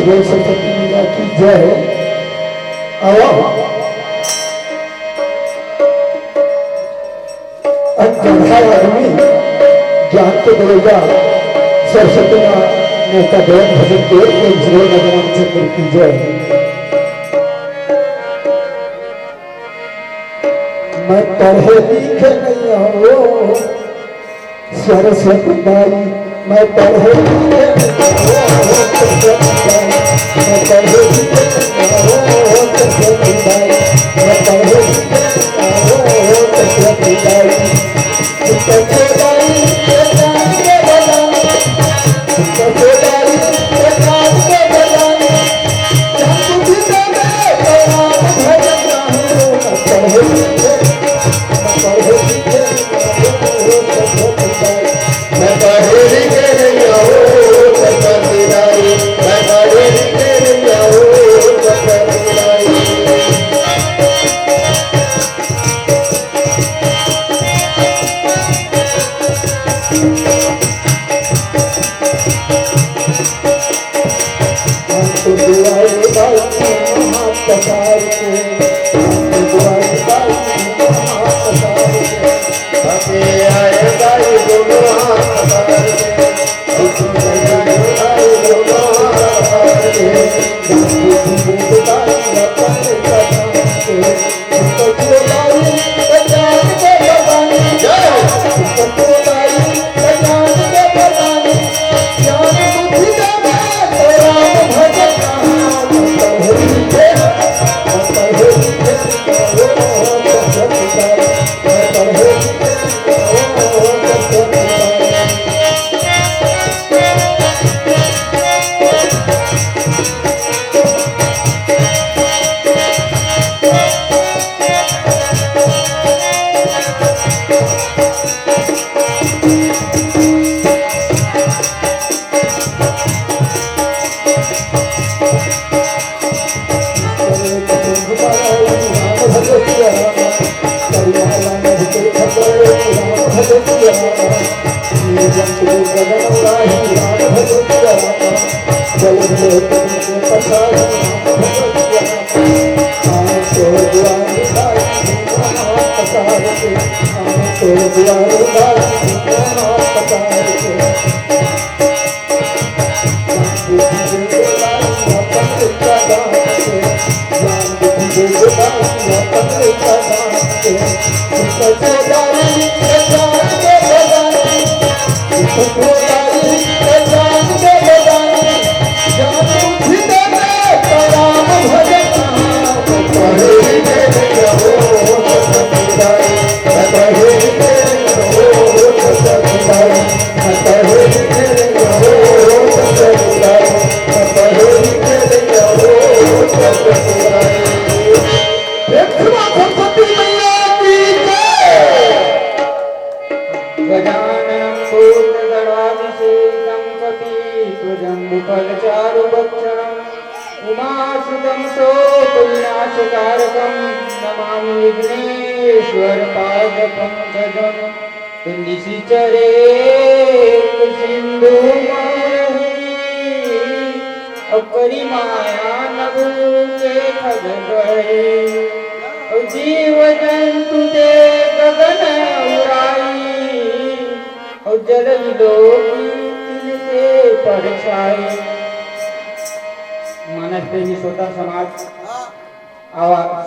बोल सरस्वती मैया की जय। आओ आदमी ज्ञान के दरोगा सरस्वती माँ ने का भजन के जरूर भगवान चंद्र की जय। मैं पढ़े लिखे नहीं हूँ सरस्वती माई, मैं पढ़े लिखे मैं पढ़े लिखे सरस्वती माई, मैं पढ़े लिखे सरस्वती माई।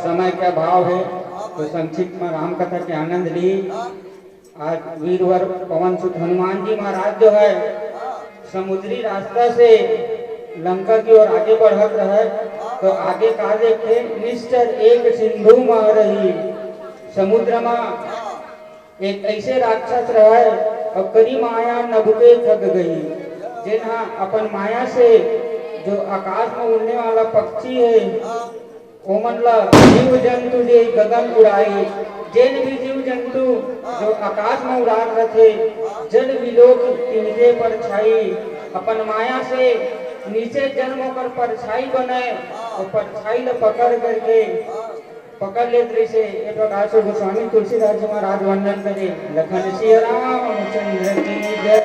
समय का भाव है तो संक्षिप्त में राम कथा के आनंद ली। आज वीरवर पवन सुत हनुमान जी महाराज जो है समुद्री रास्ता से लंका की ओर आगे बढ़त रहे तो आगे कहा देखे निश्चर एक सिंधु मह रही। समुद्र में एक ऐसे राक्षस रहे और करी माया नभुके थक गई जिन्हा अपन माया से जो आकाश में उड़ने वाला पक्षी है ओमनला जीव जंतु जे गगन उड़ाई। जैन भी जीव जंतु जो आकाश में उड़ा रहे जल विलोक तिनके पर छाई अपन माया से नीचे जन्म होकर परछाई बने और परछाई ल पकड़ करके पकड़ लेते से एक प्रकार से गोस्वामी तुलसीदास जी महाराज वर्णन करे लखन सिया राम चंद्र की जय।